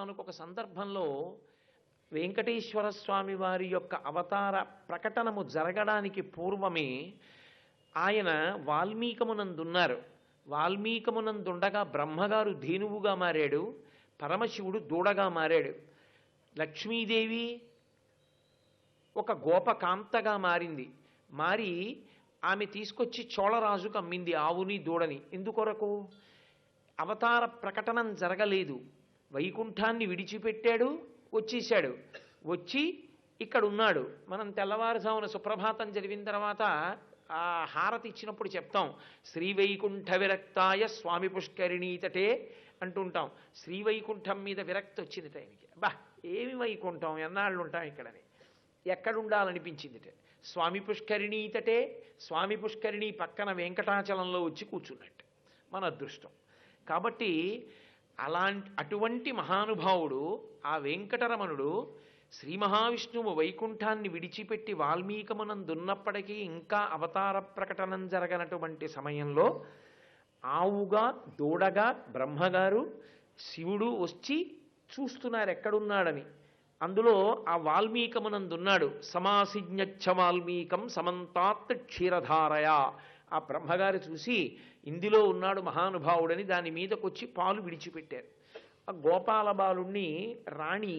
ఒకానొక సందర్భంలో వెంకటేశ్వర స్వామి వారి యొక్క అవతార ప్రకటనము జరగడానికి పూర్వమే ఆయన వాల్మీకమునందున్నారు. వాల్మీకమునందుండగా బ్రహ్మగారు ధేనువుగా మారాడు, పరమశివుడు దూడగా మారాడు. లక్ష్మీదేవి ఒక గోపకాంతగా మారింది. మారి ఆమె తీసుకొచ్చి చోళరాజుకు అమ్మింది ఆవుని దూడని. ఎందుకొరకు? అవతార ప్రకటనం జరగలేదు, వైకుంఠాన్ని విడిచిపెట్టాడు, వచ్చేశాడు. వచ్చి ఇక్కడ ఉన్నాడు. మనం తెల్లవారుజామున సుప్రభాతం జరిగిన తర్వాత ఆ హారతి ఇచ్చినప్పుడు చెప్తాం, శ్రీవైకుంఠ విరక్తాయ స్వామి పుష్కరిణీతటే అంటుంటాం. శ్రీవైకుంఠం మీద విరక్తి వచ్చింది ఆయనకి. బా ఏమి వైకుంఠం, ఎన్నాళ్ళు ఉంటాం ఇక్కడని, ఎక్కడుండాలనిపించిందిట. స్వామి పుష్కరిణీతటే, స్వామి పుష్కరిణి పక్కన వెంకటాచలంలో వచ్చి కూర్చున్నట్టు మన అదృష్టం. కాబట్టి అటువంటి మహానుభావుడు ఆ వెంకటరమణుడు శ్రీ మహావిష్ణువు వైకుంఠాన్ని విడిచిపెట్టి వాల్మీకమునందున్నప్పటికీ ఇంకా అవతార ప్రకటనం జరగనటువంటి సమయంలో ఆవుగా దూడగా బ్రహ్మగారు శివుడు వచ్చి చూస్తున్నారు ఎక్కడున్నాడని. అందులో ఆ వాల్మీకమునందున్నాడు. సమాసిజ్ఞచ్చ వాల్మీకం సమంతాత్ క్షీరధారయ. ఆ బ్రహ్మగారు చూసి ఇందులో ఉన్నాడు మహానుభావుడని దాని మీదకొచ్చి పాలు విడిచిపెట్టారు. ఆ గోపాల బాలుణ్ణి రాణి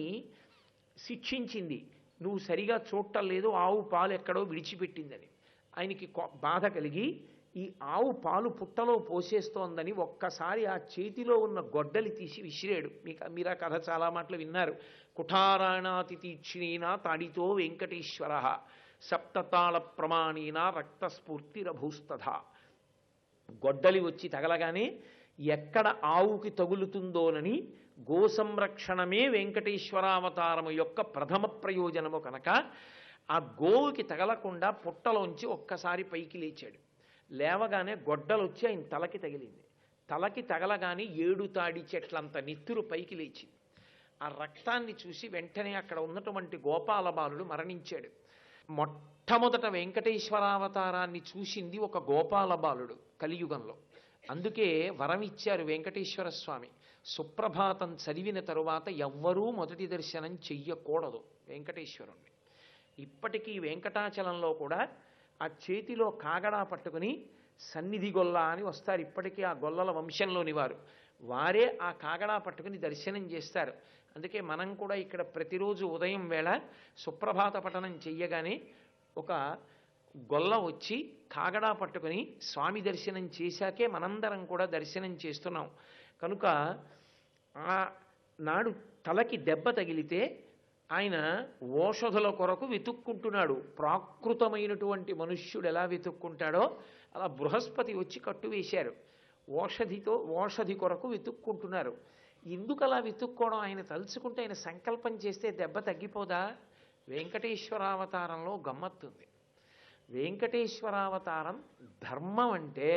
శిక్షించింది, నువ్వు సరిగా చూడటం లేదు, ఆవు పాలు ఎక్కడో విడిచిపెట్టిందని. ఆయనకి బాధ కలిగి ఈ ఆవు పాలు పుట్టలో పోసేస్తోందని ఒక్కసారి ఆ చేతిలో ఉన్న గొడ్డలి తీసి విసిరాడు. మీరు ఆ కథ చాలా మాటలు విన్నారు. కుఠారాణాతి తీక్షిణీనా తాడితో వెంకటేశ్వర సప్తతాళ ప్రమాణీనా రక్తస్ఫూర్తిరభూస్తథ. గొడ్డలి వచ్చి తగలగానే ఎక్కడ ఆవుకి తగులుతుందోనని గోసంరక్షణమే వెంకటేశ్వరావతారము యొక్క ప్రథమ ప్రయోజనము కనుక ఆ గోవుకి తగలకుండా పుట్టలోంచి ఒక్కసారి పైకి లేచాడు. లేవగానే గొడ్డలొచ్చి ఆయన తలకి తగిలింది. తలకి తగలగానే 7 తాడి చెట్లంత నెత్తురు పైకి లేచింది. ఆ రక్తాన్ని చూసి వెంటనే అక్కడ ఉన్నటువంటి గోపాల బాలుడు మరణించాడు. మొట్టమొదట వెంకటేశ్వరావతారాన్ని చూసింది ఒక గోపాల బాలుడు కలియుగంలో. అందుకే వరం ఇచ్చారు వెంకటేశ్వర స్వామి, సుప్రభాతం చదివిన తరువాత ఎవ్వరూ మొదటి దర్శనం చెయ్యకూడదు వెంకటేశ్వరుణ్ణి. ఇప్పటికీ వెంకటాచలంలో కూడా ఆ చేతిలో కాగడా పట్టుకుని సన్నిధి గొల్ల అని వస్తారు. ఇప్పటికీ ఆ గొల్లల వంశంలోని వారే ఆ కాగడా పట్టుకుని దర్శనం చేస్తారు. అందుకే మనం కూడా ఇక్కడ ప్రతిరోజు ఉదయం వేళ సుప్రభాత పఠనం చెయ్యగానే ఒక గొల్ల వచ్చి కాగడా పట్టుకుని స్వామి దర్శనం చేశాకే మనందరం కూడా దర్శనం చేస్తున్నాం. కనుక ఆ నాడు తలకి దెబ్బ తగిలితే ఆయన ఓషధుల కొరకు వెతుక్కుంటున్నాడు. ప్రాకృతమైనటువంటి మనుష్యుడు ఎలా వెతుక్కుంటాడో అలా బృహస్పతి వచ్చి కట్టువేశారు. ఓషధి కొరకు వెతుక్కుంటున్నారు. ఎందుకు అలా వెతుక్కోవడం? ఆయన తలుచుకుంటే, ఆయన సంకల్పం చేస్తే దెబ్బ తగ్గిపోదా? వెంకటేశ్వరావతారంలో గమ్మత్తుంది. వెంకటేశ్వరావతారం ధర్మం అంటే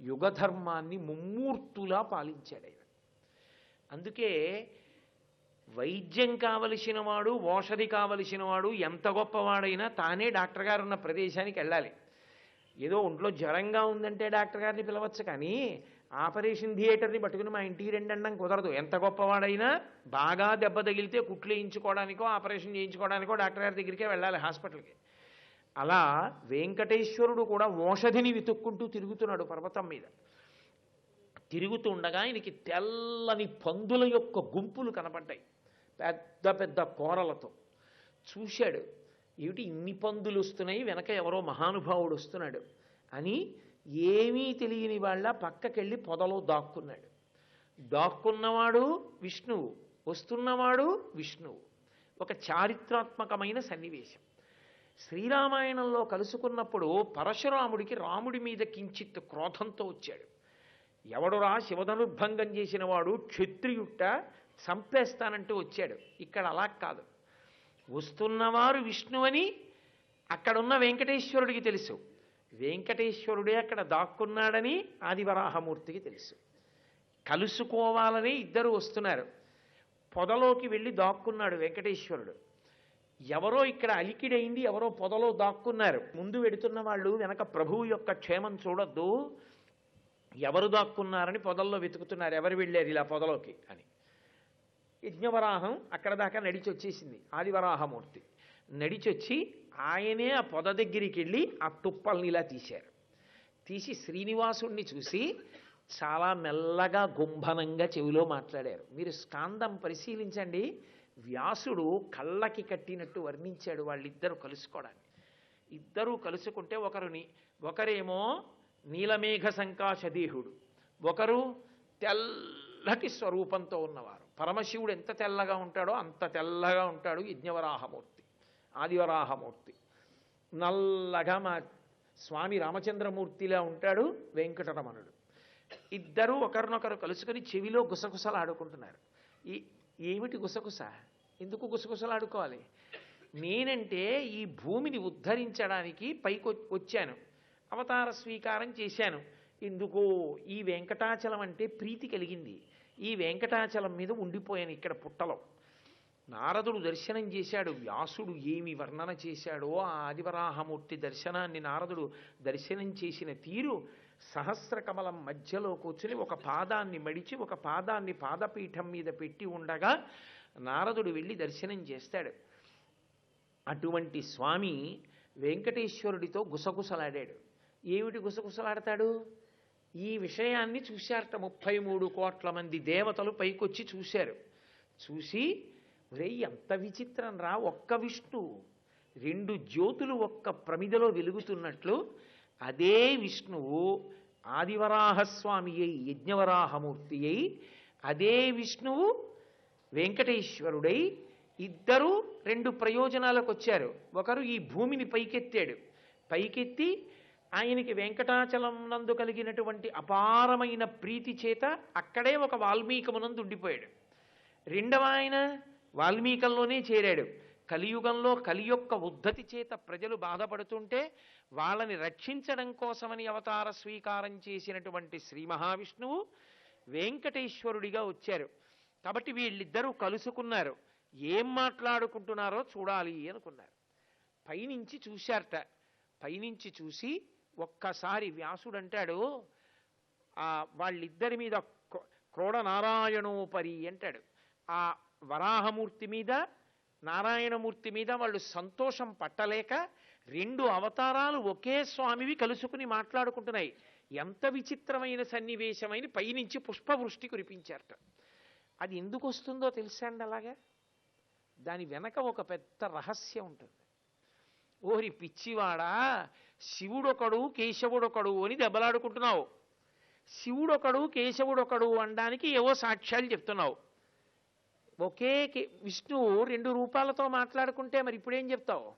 యుగధర్మాన్ని ముమ్మూర్తులా పాలించాడు ఆయన. అందుకే వైద్యం కావలసిన వాడు, ఓషధి కావలసిన వాడు ఎంత గొప్పవాడైనా తానే డాక్టర్ గారు ఉన్న ప్రదేశానికి వెళ్ళాలి. ఏదో ఒంట్లో జ్వరంగా ఉందంటే డాక్టర్ గారిని పిలవచ్చు, కానీ ఆపరేషన్ థియేటర్ని పట్టుకుని మా ఇంటికి రెండడం కుదరదు. ఎంత గొప్పవాడైనా బాగా దెబ్బ తగిలితే కుట్లు వేయించుకోవడానికో ఆపరేషన్ చేయించుకోవడానికో డాక్టర్ గారి దగ్గరికే వెళ్ళాలి, హాస్పిటల్కి. అలా వెంకటేశ్వరుడు కూడా ఓషధిని వెతుక్కుంటూ తిరుగుతున్నాడు పర్వతం మీద. తిరుగుతుండగా ఆయనకి తెల్లని పందుల యొక్క గుంపులు కనపడ్డాయి, పెద్ద పెద్ద కోరలతో. చూశాడు, ఏమిటి ఇన్ని పందులు వస్తున్నాయి, వెనక ఎవరో మహానుభావుడు వస్తున్నాడు అని ఏమీ తెలియని వాళ్ళ పక్కకెళ్ళి పొదలో దాక్కున్నాడు. దాక్కున్నవాడు విష్ణువు, వస్తున్నవాడు విష్ణువు. ఒక చారిత్రాత్మకమైన సన్నివేశం. శ్రీరామాయణంలో కలుసుకున్నప్పుడు పరశురాముడికి రాముడి మీద కించిత్ క్రోధంతో వచ్చాడు. ఎవడురా శివధనుర్భంగం చేసిన వాడు, క్షత్రియుట్ట, చంపేస్తానంటూ వచ్చాడు. ఇక్కడ అలా కాదు. వస్తున్నవారు విష్ణువని అక్కడున్న వెంకటేశ్వరుడికి తెలుసు, వెంకటేశ్వరుడే అక్కడ దాక్కున్నాడని ఆదివరాహమూర్తికి తెలుసు. కలుసుకోవాలని ఇద్దరు వస్తున్నారు. పొదలోకి వెళ్ళి దాక్కున్నాడు వెంకటేశ్వరుడు. ఎవరో ఇక్కడ అలికిడైంది, ఎవరో పొదలో దాక్కున్నారు. ముందు వెడుతున్న వాళ్ళు వెనక ప్రభువు యొక్క క్షేమం చూడొద్దు, ఎవరు దాక్కున్నారని పొదల్లో వెతుకుతున్నారు, ఎవరు వెళ్ళారు ఇలా పొదలోకి అని. యజ్ఞవరాహం అక్కడ దాకా నడిచి వచ్చేసింది. ఆదివరాహమూర్తి నడిచొచ్చి ఆయనే ఆ పొద దగ్గరికి వెళ్ళి ఆ తుప్పల్ని ఇలా తీశారు. తీసి శ్రీనివాసుణ్ణి చూసి చాలా మెల్లగా గుంభనంగా చెవిలో మాట్లాడారు. మీరు స్కాందం పరిశీలించండి, వ్యాసుడు కళ్ళకి కట్టినట్టు వర్ణించాడు వాళ్ళిద్దరూ కలుసుకోవడానికి. ఇద్దరూ కలుసుకుంటే ఒకరేమో నీలమేఘ సంకాశదేహుడు, ఒకరు తెల్లటి స్వరూపంతో ఉన్నవారు. పరమశివుడు ఎంత తెల్లగా ఉంటాడో అంత తెల్లగా ఉంటాడు యజ్ఞవరాహమూర్తి, ఆదివరాహమూర్తి. నల్లగా మా స్వామి రామచంద్రమూర్తిలా ఉంటాడు వెంకటరమణుడు. ఇద్దరూ ఒకరినొకరు కలుసుకొని చెవిలో గుసగుసలాడుకుంటున్నారు. ఏమిటి గుసగుస? ఎందుకు గుసగుసలాడుకోవాలి? నేనంటే ఈ భూమిని ఉద్ధరించడానికి పైకి వచ్చాను, అవతార స్వీకారం చేశాను. ఎందుకో ఈ వెంకటాచలం అంటే ప్రీతి కలిగింది. ఈ వెంకటాచలం మీద ఉండిపోయాను ఇక్కడ పుట్టలో. నారదుడు దర్శనం చేశాడు, వ్యాసుడు ఏమి వర్ణన చేశాడో ఆ ఆదివరాహమూర్తి దర్శనాన్ని నారదుడు దర్శనం చేసిన తీరు. సహస్రకమలం మధ్యలో కూర్చుని ఒక పాదాన్ని మడిచి ఒక పాదాన్ని పాదపీఠం మీద పెట్టి ఉండగా నారదుడు వెళ్ళి దర్శనం చేస్తాడు. అటువంటి స్వామి వెంకటేశ్వరుడితో గుసగుసలాడాడు. ఏమిటి గుసగుసలాడతాడు? ఈ విషయాన్ని చూశారట 33 కోట్ల మంది దేవతలు పైకొచ్చి చూశారు. చూసి ఎంత విచిత్రం రా, ఒక్క విష్ణువు 2 జ్యోతులు ఒక్క ప్రమిదలో వెలుగుతున్నట్లు అదే విష్ణువు ఆదివరాహస్వామి అయి యజ్ఞవరాహమూర్తి అయి అదే విష్ణువు వెంకటేశ్వరుడై ఇద్దరూ 2 ప్రయోజనాలకు వచ్చారు. ఒకరు ఈ భూమిని పైకెత్తాడు, పైకెత్తి ఆయనకి వెంకటాచలం నందు కలిగినటువంటి అపారమైన ప్రీతి చేత అక్కడే ఒక వాల్మీకమునందు ఉండిపోయాడు. రెండవ ఆయన వాల్మీకంలోనే చేరాడు. కలియుగంలో కలి యొక్క ఉద్ధతి చేత ప్రజలు బాధపడుతుంటే వాళ్ళని రక్షించడం కోసమని అవతార స్వీకారం చేసినటువంటి శ్రీ మహావిష్ణువు వెంకటేశ్వరుడిగా వచ్చారు. కాబట్టి వీళ్ళిద్దరూ కలుసుకున్నారు. ఏం మాట్లాడుకుంటున్నారో చూడాలి అనుకున్నారు. పైనుంచి చూశారట. పైనుంచి చూసి ఒక్కసారి వ్యాసుడు అంటాడు, వాళ్ళిద్దరి మీద క్రోడనారాయణోపరి అంటాడు. ఆ వరాహమూర్తి మీద నారాయణమూర్తి మీద వాళ్ళు సంతోషం పట్టలేక 2 అవతారాలు ఒకే స్వామివి కలుసుకుని మాట్లాడుకుంటున్నాయి. ఎంత విచిత్రమైన సన్నివేశమైన పైనుంచి పుష్పవృష్టి కురిపించారట. అది ఎందుకు వస్తుందో తెలుసా అండి? అలాగా దాని వెనక ఒక పెద్ద రహస్యం ఉంటుంది. ఓరి పిచ్చివాడా, శివుడొకడు కేశవుడొకడు అని దెబ్బలాడుకుంటున్నావు. శివుడొకడు కేశవుడొకడు అనడానికి ఏవో సాక్ష్యాలు చెప్తున్నావు. ఒకే విష్ణువు 2 రూపాలతో మాట్లాడుకుంటే మరి ఇప్పుడేం చెప్తావు?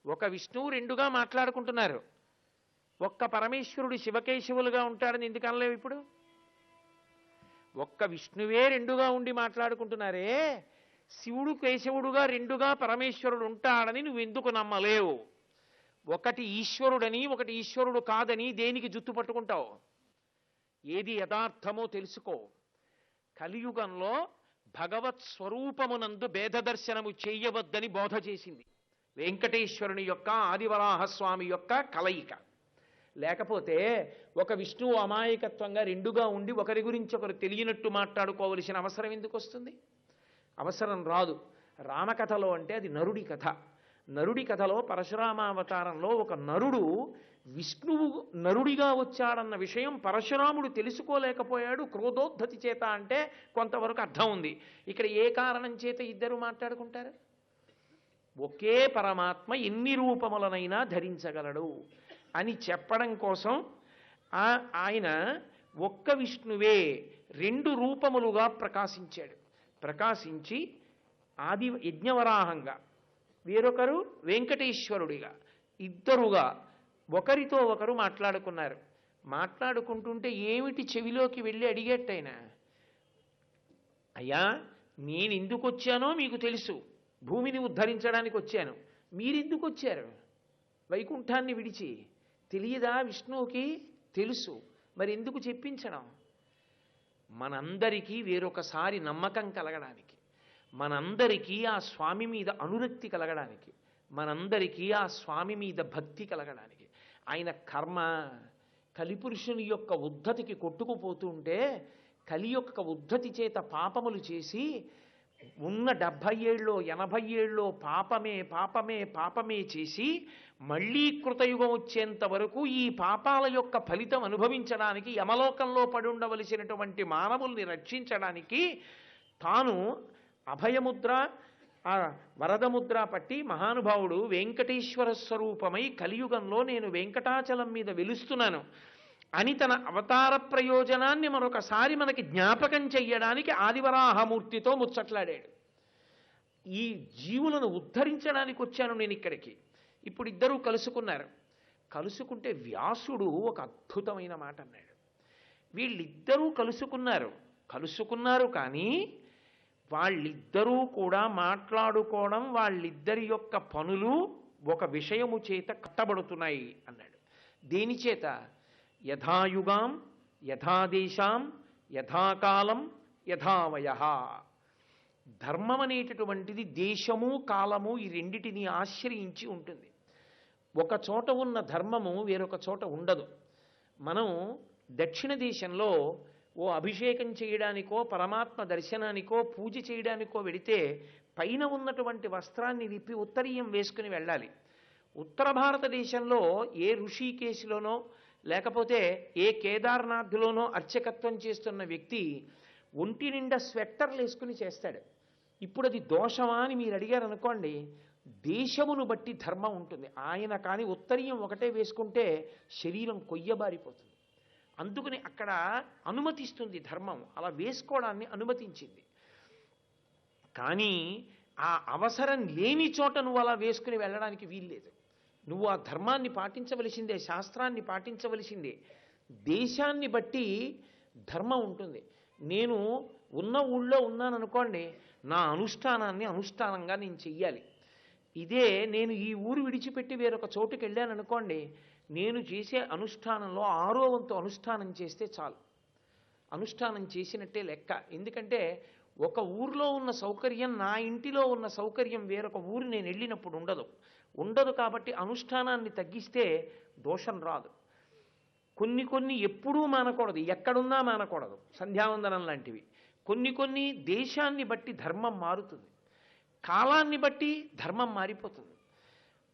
ఒక విష్ణువు 2గా మాట్లాడుకుంటున్నారు. ఒక్క పరమేశ్వరుడు శివకేశవులుగా ఉంటాడని ఎందుకు అనలేవు? ఇప్పుడు ఒక్క విష్ణువే 2గా ఉండి మాట్లాడుకుంటున్నారే, శివుడు కేశవుడుగా 2గా పరమేశ్వరుడు ఉంటాడని నువ్వు ఎందుకు నమ్మలేవు? ఒకటి ఈశ్వరుడని ఒకటి ఈశ్వరుడు కాదని దేనికి జుత్తు పట్టుకుంటావు? ఏది యథార్థమో తెలుసుకో. కలియుగంలో భగవత్ స్వరూపమునందు భేద దర్శనము చేయవద్దని బోధ చేసింది వెంకటేశ్వరుని యొక్క ఆదివరాహస్వామి యొక్క కలయిక. లేకపోతే ఒక విష్ణువు అమాయకత్వంగా 2గా ఉండి ఒకరి గురించి ఒకరు తెలియనట్టు మాట్లాడుకోవలసిన అవసరం ఎందుకు వస్తుంది? అవసరం రాదు. రామకథలో అంటే అది నరుడి కథ. నరుడి కథలో పరశురామావతారంలో ఒక నరుడు విష్ణువు నరుడిగా వచ్చాడన్న విషయం పరశురాముడు తెలుసుకోలేకపోయాడు క్రోధోద్ధతి చేత అంటే కొంతవరకు అర్థం ఉంది. ఇక్కడ ఏ కారణం చేత ఇద్దరు మాట్లాడుకుంటారు? ఒకే పరమాత్మ ఎన్ని రూపములనైనా ధరించగలడు అని చెప్పడం కోసం ఆయన ఒక్క విష్ణువే 2 రూపములుగా ప్రకాశించాడు. ప్రకాశించి ఆది యజ్ఞవరాహంగా, వేరొకరు వెంకటేశ్వరుడిగా, ఇద్దరుగా ఒకరితో ఒకరు మాట్లాడుకున్నారు. మాట్లాడుకుంటుంటే ఏమిటి చెవిలోకి వెళ్ళి అడిగేట్టయినా, అయ్యా నేను ఎందుకు వచ్చానో మీకు తెలుసు, భూమిని ఉద్ధరించడానికి వచ్చాను. మీరెందుకు వచ్చారు వైకుంఠాన్ని విడిచి? తెలియదా విష్ణువుకి? తెలుసు. మరి ఎందుకు చెప్పించడం? మనందరికీ వేరొకసారి నమ్మకం కలగడానికి, మనందరికీ ఆ స్వామి మీద అనురక్తి కలగడానికి, మనందరికీ ఆ స్వామి మీద భక్తి కలగడానికి. ఆయన కర్మ కలిపురుషుని యొక్క ఉద్ధతికి కొట్టుకుపోతుంటే కలి యొక్క ఉద్ధతి చేత పాపములు చేసి ఉన్న 70 ఏళ్ళలో 80 ఏళ్ళలో పాపమే పాపమే పాపమే చేసి మళ్ళీ కృతయుగం వచ్చేంత వరకు ఈ పాపాల యొక్క ఫలితం అనుభవించడానికి యమలోకంలో పడి ఉండవలసినటువంటి మానవుల్ని రక్షించడానికి తాను అభయముద్ర ఆ వరదముద్ర పట్టి మహానుభావుడు వెంకటేశ్వర స్వరూపమై కలియుగంలో నేను వెంకటాచలం మీద వెలుస్తున్నాను అని తన అవతార ప్రయోజనాన్ని మరొకసారి మనకి జ్ఞాపకం చెయ్యడానికి ఆదివరాహమూర్తితో ముచ్చట్లాడాడు. ఈ జీవులను ఉద్ధరించడానికి వచ్చాను నేను ఇక్కడికి. ఇప్పుడు ఇద్దరూ కలుసుకున్నారు. కలుసుకుంటే వ్యాసుడు ఒక అద్భుతమైన మాట అన్నాడు. వీళ్ళిద్దరూ కలుసుకున్నారు కానీ వాళ్ళిద్దరూ కూడా మాట్లాడుకోవడం, వాళ్ళిద్దరి యొక్క పనులు ఒక విషయము చేత కట్టబడుతున్నాయి అన్నాడు. దేని చేత? యథాయుగాం యథాదేశాం యథాకాలం యథావయ. ధర్మం అనేటటువంటిది దేశము కాలము ఈ రెండిటిని ఆశ్రయించి ఉంటుంది. ఒక చోట ఉన్న ధర్మము వేరొక చోట ఉండదు. మనం దక్షిణ దేశంలో ఓ అభిషేకం చేయడానికో పరమాత్మ దర్శనానికో పూజ చేయడానికో వెడితే పైన ఉన్నటువంటి వస్త్రాన్ని విప్పి ఉత్తరీయం వేసుకుని వెళ్ళాలి. ఉత్తర భారతదేశంలో ఏ ఋషికేశ్లోనో లేకపోతే ఏ కేదార్నాథ్లోనో అర్చకత్వం చేస్తున్న వ్యక్తి ఒంటి నిండా స్వెట్టర్లు వేసుకుని చేస్తాడు. ఇప్పుడు అది దోషమా అని మీరు అడిగారు అనుకోండి, దేశమును బట్టి ధర్మం ఉంటుంది. ఆయన కానీ ఉత్తరీయం ఒకటే వేసుకుంటే శరీరం కొయ్యబారిపోతుంది. అందుకని అక్కడ అనుమతిస్తుంది ధర్మం, అలా వేసుకోవడాన్ని అనుమతించింది. కానీ ఆ అవసరం లేని చోట నువ్వు అలా వేసుకుని వెళ్ళడానికి వీల్లేదు. నువ్వు ఆ ధర్మాన్ని పాటించవలసిందే, శాస్త్రాన్ని పాటించవలసిందే. దేశాన్ని బట్టి ధర్మం ఉంటుంది. నేను ఉన్న ఊళ్ళో ఉన్నాననుకోండి, నా అనుష్ఠానాన్ని అనుష్ఠానంగా నేను చెయ్యాలి. ఇదే నేను ఈ ఊరు విడిచిపెట్టి వేరొక చోటుకి వెళ్ళాననుకోండి, నేను చేసే అనుష్ఠానంలో 6వ వంతు అనుష్ఠానం చేస్తే చాలు, అనుష్ఠానం చేసినట్టే లెక్క. ఎందుకంటే ఒక ఊరిలో ఉన్న సౌకర్యం, నా ఇంటిలో ఉన్న సౌకర్యం వేరొక ఊరు నేను వెళ్ళినప్పుడు ఉండదు. కాబట్టి అనుష్ఠానాన్ని తగ్గిస్తే దోషం రాదు. కొన్ని ఎప్పుడూ మానకూడదు, ఎక్కడున్నా మానకూడదు, సంధ్యావందనం లాంటివి. కొన్ని దేశాన్ని బట్టి ధర్మం మారుతుంది, కాలాన్ని బట్టి ధర్మం మారిపోతుంది.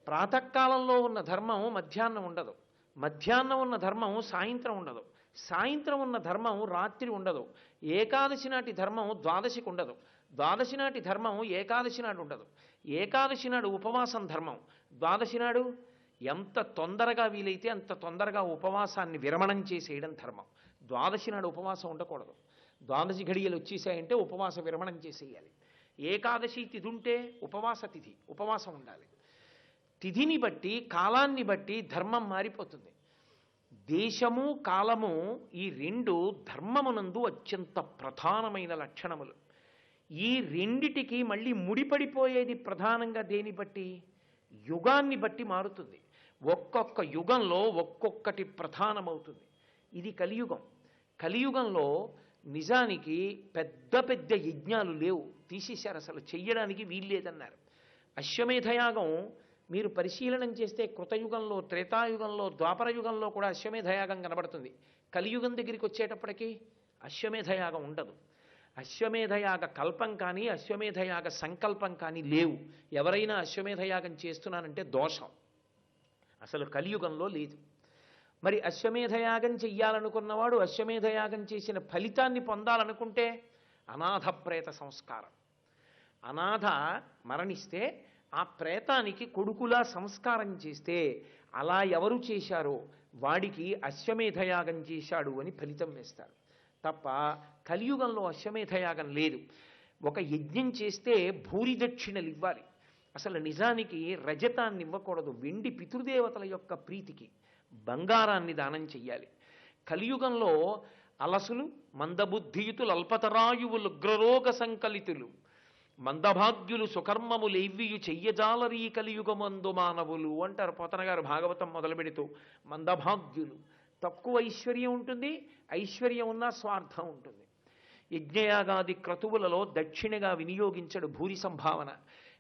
ప్రాతకాలంలో ఉన్న ధర్మం మధ్యాహ్నం ఉండదు, మధ్యాహ్నం ఉన్న ధర్మం సాయంత్రం ఉండదు, సాయంత్రం ఉన్న ధర్మం రాత్రి ఉండదు. ఏకాదశి నాటి ధర్మం ద్వాదశికి ఉండదు, ద్వాదశి నాటి ధర్మం ఏకాదశి నాడు ఉండదు. ఏకాదశి నాడు ఉపవాసం ధర్మం, ద్వాదశి నాడు ఎంత తొందరగా వీలైతే అంత తొందరగా ఉపవాసాన్ని విరమణం చేసేయడం ధర్మం. ద్వాదశి నాడు ఉపవాసం ఉండకూడదు. ద్వాదశి ఘడియలు వచ్చేసాయంటే ఉపవాస విరమణం చేసేయాలి. ఏకాదశి తిథి ఉంటే ఉపవాసం ఉండాలి. తిథిని బట్టి కాలాన్ని బట్టి ధర్మం మారిపోతుంది. దేశము కాలము ఈ రెండు ధర్మమునందు అత్యంత ప్రధానమైన లక్షణములు. ఈ రెండిటికి మళ్ళీ ముడిపడిపోయేది ప్రధానంగా దేని బట్టి? యుగాన్ని బట్టి మారుతుంది. ఒక్కొక్క యుగంలో ఒక్కొక్కటి ప్రధానమవుతుంది. ఇది కలియుగం. కలియుగంలో నిజానికి పెద్ద యజ్ఞాలు లేవు, తీసేశారు, అసలు చెయ్యడానికి వీల్లేదన్నారు. అశ్వమేధయాగం మీరు పరిశీలనం చేస్తే కృతయుగంలో, త్రేతాయుగంలో, ద్వాపరయుగంలో కూడా అశ్వమేధయాగం కనబడుతుంది. కలియుగం దగ్గరికి వచ్చేటప్పటికీ అశ్వమేధయాగం ఉండదు. అశ్వమేధయాగ కల్పం కానీ అశ్వమేధయాగ సంకల్పం కానీ లేవు. ఎవరైనా అశ్వమేధయాగం చేస్తున్నానంటే దోషం, అసలు కలియుగంలో లేదు. మరి అశ్వమేధయాగం చెయ్యాలనుకున్నవాడు అశ్వమేధయాగం చేసిన ఫలితాన్ని పొందాలనుకుంటే అనాథ ప్రేత సంస్కారం. అనాథ మరణిస్తే ఆ ప్రేతానికి కొడుకులా సంస్కారం చేస్తే అలా ఎవరు చేశారో వాడికి అశ్వమేధయాగం చేశాడు అని ఫలితం వేస్తారు తప్ప కలియుగంలో అశ్వమేధయాగం లేదు. ఒక యజ్ఞం చేస్తే భూరి దక్షిణలు ఇవ్వాలి. అసలు నిజానికి రజతాన్ని ఇవ్వకూడదు. వెండి పితృదేవతల యొక్క ప్రీతికి బంగారాన్ని దానం చెయ్యాలి. కలియుగంలో అలసులు, మందబుద్ధియుతులు, అల్పతరాయువులు, ఉగ్రరోగ సంకలితులు, మందభాగ్యులు, సుకర్మములేవ్వియు చెయ్యజాలరీ కలియుగమందు మానవులు అంటారు పోతన గారు భాగవతం మొదలు పెడుతూ. మందభాగ్యులు, తక్కువ ఐశ్వర్యం ఉంటుంది, ఐశ్వర్యం ఉన్నా స్వార్థం ఉంటుంది. యజ్ఞయాగాది క్రతువులలో దక్షిణగా వినియోగించడు భూరి సంభావన.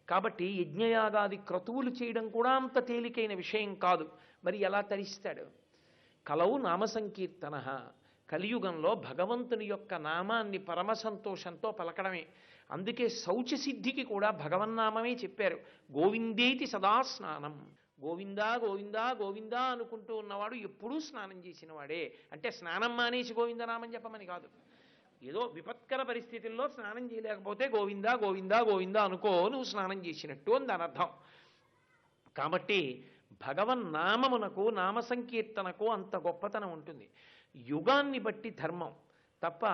కాబట్టి యజ్ఞయాగాది క్రతువులు చేయడం కూడా అంత తేలికైన విషయం కాదు. మరి ఎలా తరిస్తాడు? కలవు నామ సంకీర్తన, కలియుగంలో భగవంతుని యొక్క నామాన్ని పరమ సంతోషంతో పలకడమే. అందుకే శౌచసిద్ధికి కూడా భగవన్నామమే చెప్పారు. గోవిందేతి సదా స్నానం. గోవిందా గోవిందా గోవిందా అనుకుంటూ ఉన్నవాడు ఎప్పుడూ స్నానం చేసిన వాడే. అంటే స్నానం మానేసి గోవిందనామం చెప్పమని కాదు. ఏదో విపత్కర పరిస్థితుల్లో స్నానం చేయలేకపోతే గోవిందా గోవిందా గోవిందా అనుకో, నువ్వు స్నానం చేసినట్టు అని దాని అర్థం. కాబట్టి భగవన్నామమునకు నామ సంకీర్తనకు అంత గొప్పతనం ఉంటుంది. యుగాన్ని బట్టి ధర్మం తప్ప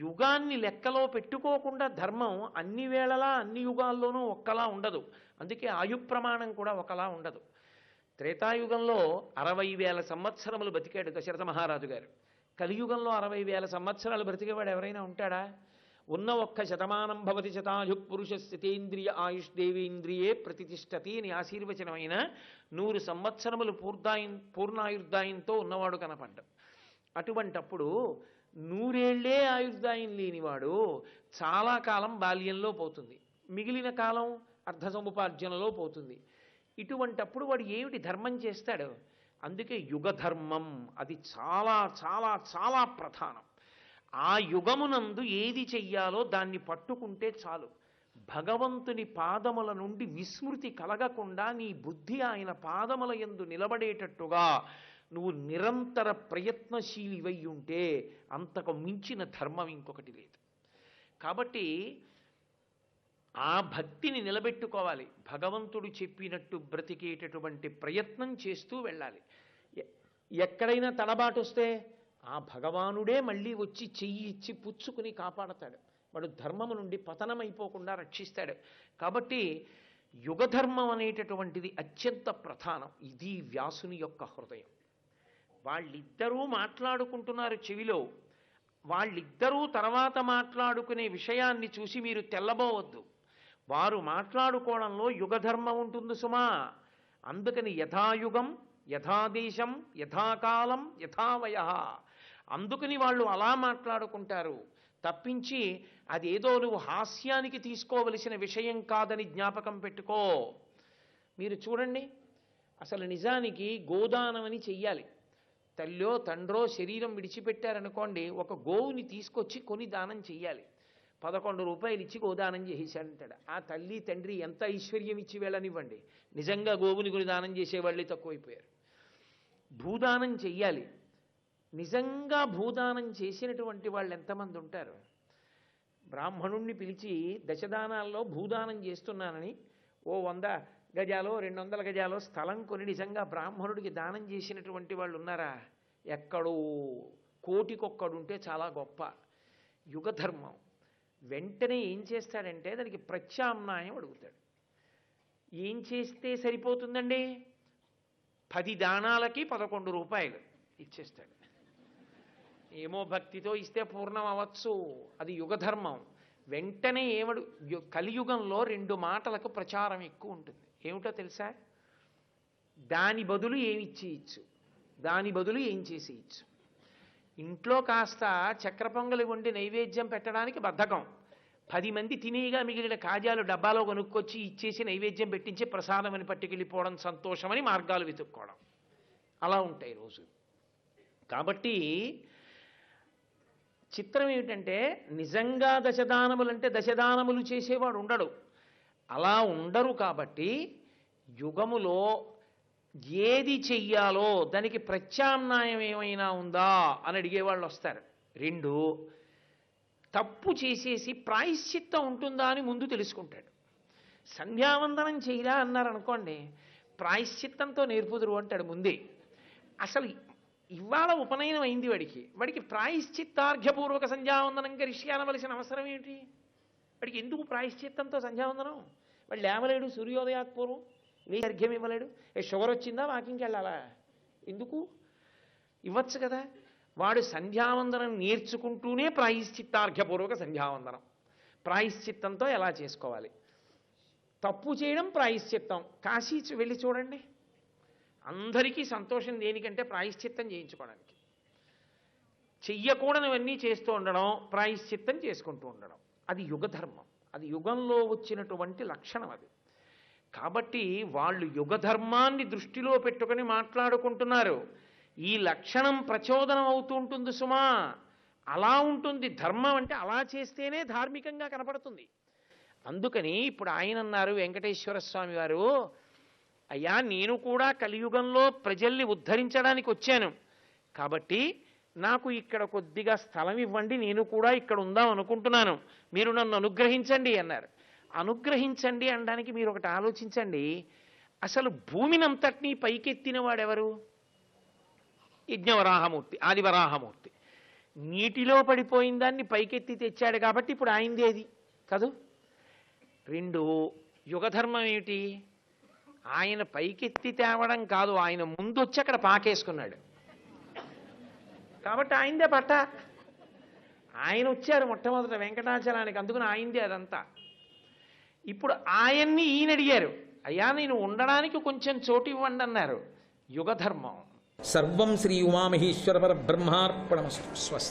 యుగాన్ని లెక్కలో పెట్టుకోకుండా ధర్మం అన్ని వేళలా అన్ని యుగాల్లోనూ ఒక్కలా ఉండదు. అందుకే ఆయు ప్రమాణం కూడా ఒకలా ఉండదు. త్రేతాయుగంలో 60,000 సంవత్సరములు బతికాడు దశరథ మహారాజు గారు. కలియుగంలో 60,000 సంవత్సరాలు బ్రతికేవాడు ఎవరైనా ఉంటాడా? ఉన్న ఒక్క శతమానం భవతి శతాయు పురుష స్థితేంద్రియ ఆయుష్ దేవేంద్రియే ప్రతిష్టతి అని ఆశీర్వచనమైన 100 సంవత్సరములు పూర్ణాయుర్దాయంతో ఉన్నవాడు కనపడ్డాడు. అటువంటప్పుడు 100 ఏళ్లే ఆయుర్దాయం లేనివాడు చాలా కాలం బాల్యంలో పోతుంది, మిగిలిన కాలం అర్ధ సముపార్జనలో పోతుంది. ఇటువంటప్పుడు వాడు ఏమిటి ధర్మం చేస్తాడు? అందుకే యుగధర్మం అది చాలా చాలా చాలా ప్రధానం. ఆ యుగమునందు ఏది చెయ్యాలో దాన్ని పట్టుకుంటే చాలు. భగవంతుని పాదముల నుండి విస్మృతి కలగకుండా నీ బుద్ధి ఆయన పాదముల యందు నిలబడేటట్టుగా నువ్వు నిరంతర ప్రయత్నశీలివై ఉంటే అంతకు మించిన ధర్మం ఇంకొకటి లేదు. కాబట్టి ఆ భక్తిని నిలబెట్టుకోవాలి. భగవంతుడు చెప్పినట్టు బ్రతికేటటువంటి ప్రయత్నం చేస్తూ వెళ్ళాలి. ఎక్కడైనా తడబాటు వస్తే ఆ భగవానుడే మళ్ళీ వచ్చి చెయ్యి ఇచ్చి పుచ్చుకుని కాపాడతాడు. వాడు ధర్మము నుండి పతనమైపోకుండా రక్షిస్తాడు. కాబట్టి యుగధర్మం అనేటటువంటిది అత్యంత ప్రధానం. ఇది వ్యాసుని యొక్క హృదయం. వాళ్ళిద్దరూ మాట్లాడుకుంటున్నారు చెవిలో. వాళ్ళిద్దరూ తర్వాత మాట్లాడుకునే విషయాన్ని చూసి మీరు తెల్లబోవద్దు. వారు మాట్లాడుకోవడంలో యుగధర్మం ఉంటుంది సుమా. అందుకని యథాయుగం యథాదేశం యథాకాలం యథావయ, అందుకని వాళ్ళు అలా మాట్లాడుకుంటారు తప్పించి అదేదో నువ్వు హాస్యానికి తీసుకోవలసిన విషయం కాదని జ్ఞాపకం పెట్టుకో. మీరు చూడండి, అసలు నిజానికి గోదానం అని చెయ్యాలి. తల్లో తండ్రో శరీరం విడిచిపెట్టారనుకోండి, ఒక గోవుని తీసుకొచ్చి కొని దానం చెయ్యాలి. 11 రూపాయలు ఇచ్చి గోదానం చేసేశాడంటాడు. ఆ తల్లి తండ్రి ఎంత ఐశ్వర్యం ఇచ్చి వెళ్ళనివ్వండి, నిజంగా గోవుని కొని దానం చేసేవాళ్ళే తక్కువైపోయారు. భూదానం చెయ్యాలి. నిజంగా భూదానం చేసినటువంటి వాళ్ళు ఎంతమంది ఉంటారు? బ్రాహ్మణుణ్ణి పిలిచి దశదానాల్లో భూదానం చేస్తున్నానని ఓ 100 గజాలో 200 గజాలో స్థలం కొని నిజంగా బ్రాహ్మణుడికి దానం చేసినటువంటి వాళ్ళు ఉన్నారా? ఎక్కడో కోటికొక్కడుంటే చాలా గొప్ప. యుగధర్మం వెంటనే ఏం చేస్తాడంటే దానికి ప్రత్యామ్నాయం అడుగుతాడు. ఏం చేస్తే సరిపోతుందండి? 10 దానాలకి 11 రూపాయలు ఇచ్చేస్తాడు. ఏమో భక్తితో ఇస్తే పూర్ణం అవ్వచ్చు, అది యుగధర్మం. వెంటనే కలియుగంలో 2 మాటలకు ప్రచారం ఎక్కువ ఉంటుంది. ఏమిటో తెలుసా? దాని బదులు ఏమిచ్చి ఇచ్చు, దాని బదులు ఏం చేసి ఇచ్చు. ఇంట్లో కాస్త చక్ర పొంగలి వండి నైవేద్యం పెట్టడానికి బద్ధకం, 10 మంది తినేగా మిగిలిన కాజాలు డబ్బాలో కొనుక్కొచ్చి ఇచ్చేసి నైవేద్యం పెట్టించి ప్రసాదం అని పట్టుకెళ్ళిపోవడం సంతోషమని మార్గాలు వెతుక్కోవడం, అలా ఉంటాయి రోజు. కాబట్టి చిత్రం ఏమిటంటే నిజంగా దశదానములంటే దశదానములు చేసేవాడు ఉండడు. అలా ఉండరు. కాబట్టి యుగములో ఏది చెయ్యాలో దానికి ప్రత్యామ్నాయం ఏమైనా ఉందా అని అడిగేవాళ్ళు వస్తారు. 2, తప్పు చేసేసి ప్రాయశ్చిత్తం ఉంటుందా అని ముందు తెలుసుకుంటాడు. సంధ్యావందనం చేయరా అన్నారనుకోండి, ప్రాయశ్చిత్తంతో నేర్పుదురు అంటాడు ముందే. అసలు ఇవాళ ఉపనయనం అయింది వాడికి ప్రాయశ్చిత్తార్ఘ్యపూర్వక సంధ్యావందనం కరిష్య అనవలసిన అవసరం ఏమిటి? వాడికి ఎందుకు ప్రాయశ్చిత్తంతో సంధ్యావందనం? వాడు లేవలేడు సూర్యోదయాత్ పూర్వం, నీ అర్ఘ్యం ఇవ్వలేడు. షుగర్ వచ్చిందా వాకింగ్కి వెళ్ళాలా? ఎందుకు? ఇవ్వచ్చు కదా. వాడు సంధ్యావందనం నేర్చుకుంటూనే ప్రాయశ్చిత్తార్ఘ్యపూర్వక సంధ్యావందనం, ప్రాయశ్చిత్తంతో ఎలా చేసుకోవాలి. తప్పు చేయడం ప్రాయశ్చిత్తం. కాశీ వెళ్ళి చూడండి, అందరికీ సంతోషం దేనికంటే ప్రాయశ్చిత్తం చేయించుకోవడానికి. చెయ్యకూడనివన్నీ చేస్తూ ఉండడం, ప్రాయశ్చిత్తం చేసుకుంటూ ఉండడం, అది యుగధర్మం. అది యుగంలో వచ్చినటువంటి లక్షణం అది. కాబట్టి వాళ్ళు యుగధర్మాన్ని దృష్టిలో పెట్టుకొని మాట్లాడుకుంటున్నారు. ఈ లక్షణం ప్రచోదనం అవుతూ ఉంటుంది సుమా. అలా ఉంటుంది ధర్మం అంటే, అలా చేస్తేనే ధార్మికంగా కనపడుతుంది. అందుకని ఇప్పుడు ఆయన అన్నారు వెంకటేశ్వర స్వామి వారు, అయ్యా నేను కూడా కలియుగంలో ప్రజల్ని ఉద్ధరించడానికి వచ్చాను కాబట్టి నాకు ఇక్కడ కొద్దిగా స్థలం ఇవ్వండి, నేను కూడా ఇక్కడ ఉందాం అనుకుంటున్నాను, మీరు నన్ను అనుగ్రహించండి అన్నారు. అనుగ్రహించండి అనడానికి మీరు ఒకటి ఆలోచించండి, అసలు భూమినంతటినీ పైకెత్తిన వాడెవరు? యజ్ఞవరాహమూర్తి, ఆదివరాహమూర్తి. నీటిలో పడిపోయిన దాన్ని పైకెత్తి తెచ్చాడు కాబట్టి ఇప్పుడు ఆయనదేది కాదు. రెండు, యుగధర్మం ఏమిటి? ఆయన పైకెత్తి తేవడం కాదు, ఆయన ముందు వచ్చి అక్కడ పాకేసుకున్నాడు కాబట్టి ఆయనదే పట్ట. ఆయన వచ్చారు మొట్టమొదట వెంకటాచలానికి, అందుకని ఆయనదే అదంతా. ఇప్పుడు ఆయన్ని ఈయన అడిగారు, అయ్యా నేను ఉండడానికి కొంచెం చోటు ఇవ్వండి అన్నారు. యుగధర్మం. సర్వం శ్రీ ఉమామహేశ్వర పరబ్రహ్మార్పణమస్తు. స్వస్తి.